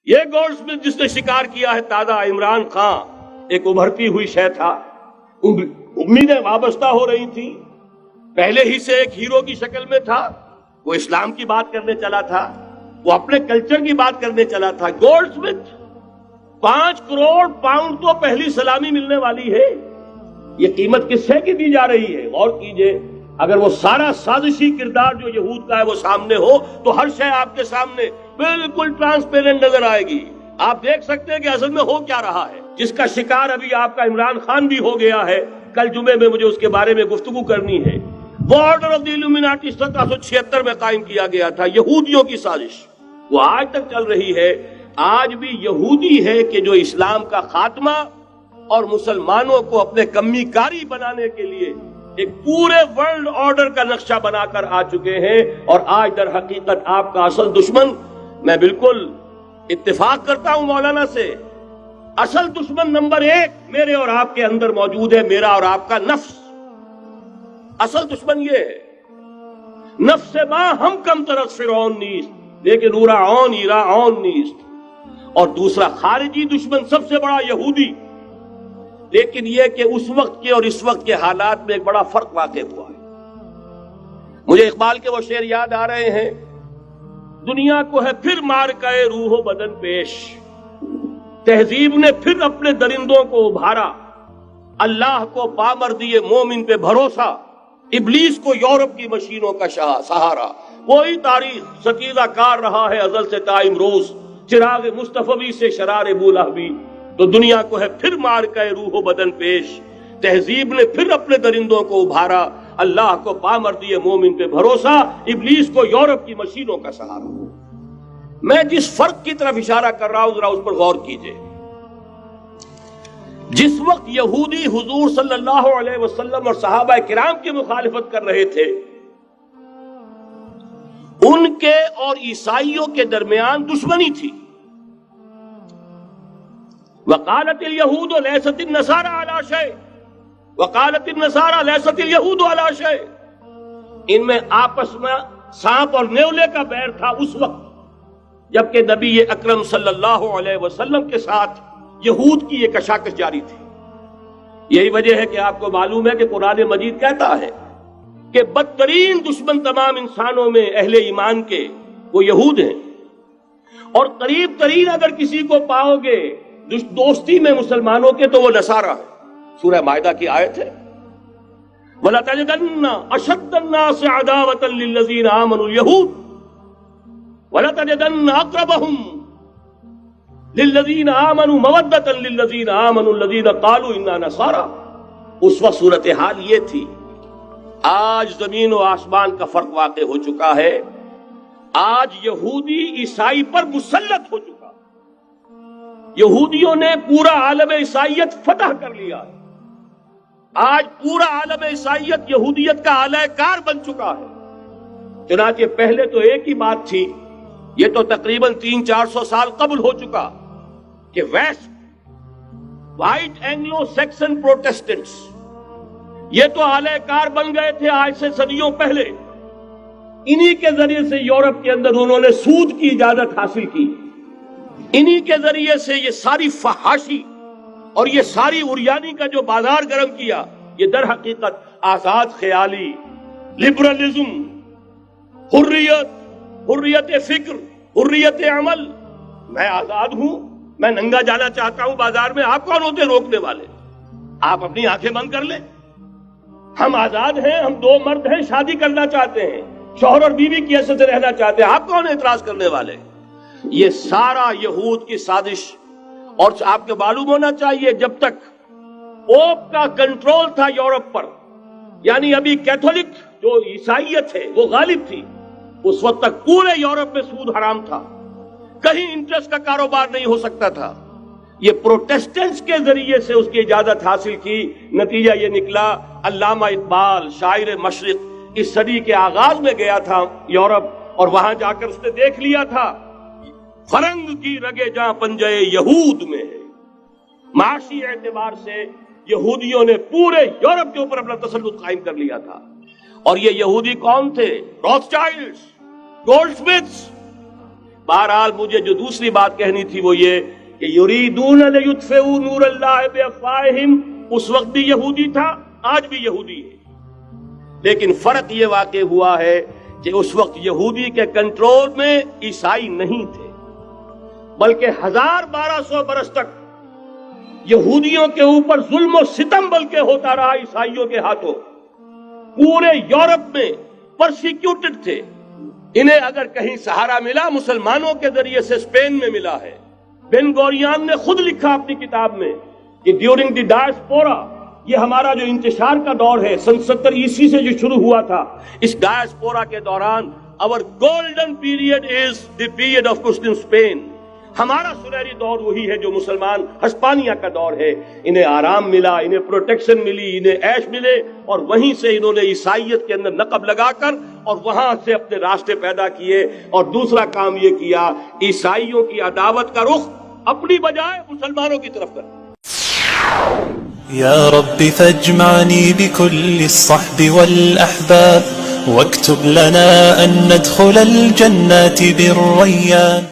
یہ gold Smith جس نے شکار کیا ہے تازہ عمران خان ایک ابھرتی ہوئی شے تھا، امیدیں وابستہ ہو رہی تھی، پہلے ہی سے ایک ہیرو کی شکل میں تھا، وہ اسلام کی بات کرنے چلا تھا، وہ اپنے کلچر کی بات کرنے چلا تھا۔ گولڈ سمتھ 5 کروڑ پاؤنڈ تو پہلی سلامی ملنے والی ہے، یہ قیمت کس سے کی دی جا رہی ہے؟ غور کیجئے، اگر وہ سارا سازشی کردار جو یہود کا ہے وہ سامنے ہو تو ہر شے آپ کے سامنے بالکل ٹرانسپیرنٹ نظر آئے گی، آپ دیکھ سکتے ہیں کہ اصل میں ہو کیا رہا ہے۔ جس کا شکار ابھی آپ کا عمران خان بھی ہو گیا ہے، کل جمعے میں مجھے اس کے بارے میں گفتگو کرنی ہے۔ وہ آرڈر آف دی الومناٹی 1776 میں قائم کیا گیا تھا، یہودیوں کی سازش، وہ آج تک چل رہی ہے۔ آج بھی یہودی ہے کہ جو اسلام کا خاتمہ اور مسلمانوں کو اپنے کمی کاری بنانے کے لیے ایک پورے ورلڈ آرڈر کا نقشہ بنا کر آ چکے ہیں، اور آج در حقیقت آپ کا اصل دشمن، میں بالکل اتفاق کرتا ہوں مولانا سے، اصل دشمن نمبر 1 میرے اور آپ کے اندر موجود ہے، میرا اور آپ کا نفس۔ اصل دشمن یہ ہے، نفس ما ہم کم طرف فرعون نیست لیکن اورا اون ایرا اون نیست۔ اور دوسرا خارجی دشمن سب سے بڑا یہودی، لیکن یہ کہ اس وقت کے اور اس وقت کے حالات میں ایک بڑا فرق واقع ہوا ہے۔ مجھے اقبال کے وہ شعر یاد آ رہے ہیں، دنیا کو ہے پھر مارکہ روح و بدن پیش، تہذیب نے پھر اپنے درندوں کو ابھارا، اللہ کو پامر دیے مومن پہ بھروسہ، ابلیس کو یورپ کی مشینوں کا سہارا۔ وہی تاریخ ستیزہ کار رہا ہے ازل سے تا امروز، چراغ مصطفی سے شرار بولہبی۔ تو دنیا کو ہے پھر مارکہ روح و بدن پیش، تہذیب نے پھر اپنے درندوں کو ابھارا، اللہ کو پامر دیے مومن پہ بھروسہ، ابلیس کو یورپ کی مشینوں کا سہارا۔ میں جس فرق کی طرف اشارہ کر رہا ہوں ذرا اس پر غور کیجئے۔ جس وقت یہودی حضور صلی اللہ علیہ وسلم اور صحابہ کرام کی مخالفت کر رہے تھے، ان کے اور عیسائیوں کے درمیان دشمنی تھی۔ وقالت اليہود لیست النصارى علی شیء وقالت النصارى لیست اليہود علی شیء، ان میں آپس میں سانپ اور نیولے کا بیر تھا اس وقت، جبکہ نبی اکرم صلی اللہ علیہ وسلم کے ساتھ یہود کی یہ کشاکش جاری تھی۔ یہی وجہ ہے کہ آپ کو معلوم ہے کہ قرآن مجید کہتا ہے کہ بدترین دشمن تمام انسانوں میں اہل ایمان کے وہ یہود ہیں، اور قریب ترین اگر کسی کو پاؤ گے دوستی میں مسلمانوں کے تو وہ نصارہ ہے۔ سورہ مائدہ کی آیت ہے، وَلَتَجِدَنَّ أَشَدَّ النَّاسِ عَدَاوَةً لِلَّذِينَ آمَنُوا الْيَهُودَ وَلَتَجِدَنَّ أَقْرَبَهُمْ لِلَّذِينَ آمَنُوا مَوَدَّةً لِلَّذِينَ آمَنُوا الَّذِينَ قَالُوا إِنَّا نَصَارَى۔ اس وقت صورتحال یہ تھی۔ آج زمین و آسمان کا فرق واقع ہو چکا ہے، آج یہودی عیسائی پر مسلط ہو چکا، یہودیوں نے پورا عالم عیسائیت فتح کر لیا ہے، آج پورا عالم عیسائیت یہودیت کا اعلی کار بن چکا ہے۔ چنانچہ پہلے تو ایک ہی بات تھی، یہ تو تقریباً 300-400 سال قبل ہو چکا، کہ west white Anglo Saxon Protestants یہ تو اعلی کار بن گئے تھے آج سے صدیوں پہلے، انہی کے ذریعے سے یورپ کے اندر انہوں نے سود کی اجازت حاصل کی، انہی کے ذریعے سے یہ ساری فحاشی اور یہ ساری عریانی کا جو بازار گرم کیا، یہ در حقیقت آزاد خیالی، لبرلزم، حریت فکر، حریت عمل، میں آزاد ہوں، میں ننگا جانا چاہتا ہوں بازار میں، آپ کون ہوتے روکنے والے؟ آپ اپنی آنکھیں بند کر لیں، ہم آزاد ہیں، ہم 2 مرد ہیں، شادی کرنا چاہتے ہیں، شوہر اور بیوی کی حیثیت سے رہنا چاہتے ہیں، آپ کون اعتراض کرنے والے؟ یہ سارا یہود کی سازش۔ اور آپ کو معلوم ہونا چاہیے جب تک پوپ کا کنٹرول تھا یورپ پر، یعنی ابھی کیتھولک جو عیسائیت ہے وہ غالب تھی، اس وقت تک پورے یورپ میں سود حرام تھا، کہیں انٹرسٹ کا کاروبار نہیں ہو سکتا تھا۔ یہ پروٹیسٹنٹس کے ذریعے سے اس کی اجازت حاصل کی، نتیجہ یہ نکلا، علامہ اقبال شاعر مشرق اس صدی کے آغاز میں گیا تھا یورپ، اور وہاں جا کر اس نے دیکھ لیا تھا فرنگ کی رگے جہاں پنجے یہود میں ہے۔ معاشی اعتبار سے یہودیوں نے پورے یورپ کے اوپر اپنا تسلط قائم کر لیا تھا، اور یہ یہودی کون تھے؟ روتھ چائلڈز، گولڈ سمتھس، بہرحال مجھے جو دوسری بات کہنی تھی وہ یہ کہ یریدون لیطفئوا نور اللہ بافواہہم، اس وقت بھی یہودی تھا، آج بھی یہودی ہے، لیکن فرق یہ واقع ہوا ہے کہ اس وقت یہودی کے کنٹرول میں عیسائی نہیں تھے، بلکہ 1200 برس تک یہودیوں کے اوپر ظلم و ستم بلکہ ہوتا رہا عیسائیوں کے ہاتھوں، پورے یورپ میں پرسیکیوٹڈ تھے۔ انہیں اگر کہیں سہارا ملا مسلمانوں کے ذریعے سے اسپین میں ملا ہے۔ بن گوریان نے خود لکھا اپنی کتاب میں کہ ڈیورنگ دی ڈائسپورا، یہ ہمارا جو انتشار کا دور ہے سن 70 عیسوی سے جو شروع ہوا تھا، اس ڈائسپورا کے دوران our golden period is the period of Muslim Spain، ہمارا سنہری دور وہی ہے جو مسلمان ہسپانیہ کا دور ہے۔ انہیں آرام ملا، انہیں پروٹیکشن ملی، انہیں عیش ملے، اور وہیں سے انہوں نے عیسائیت کے اندر نقب لگا کر اور وہاں سے اپنے راستے پیدا کیے۔ اور دوسرا کام یہ کیا، عیسائیوں کی عداوت کا رخ اپنی بجائے مسلمانوں کی طرف کر۔ یا رب فاجمعنی بكل الصحب والأحباب واكتب لنا أن ندخل الجنات بالريان۔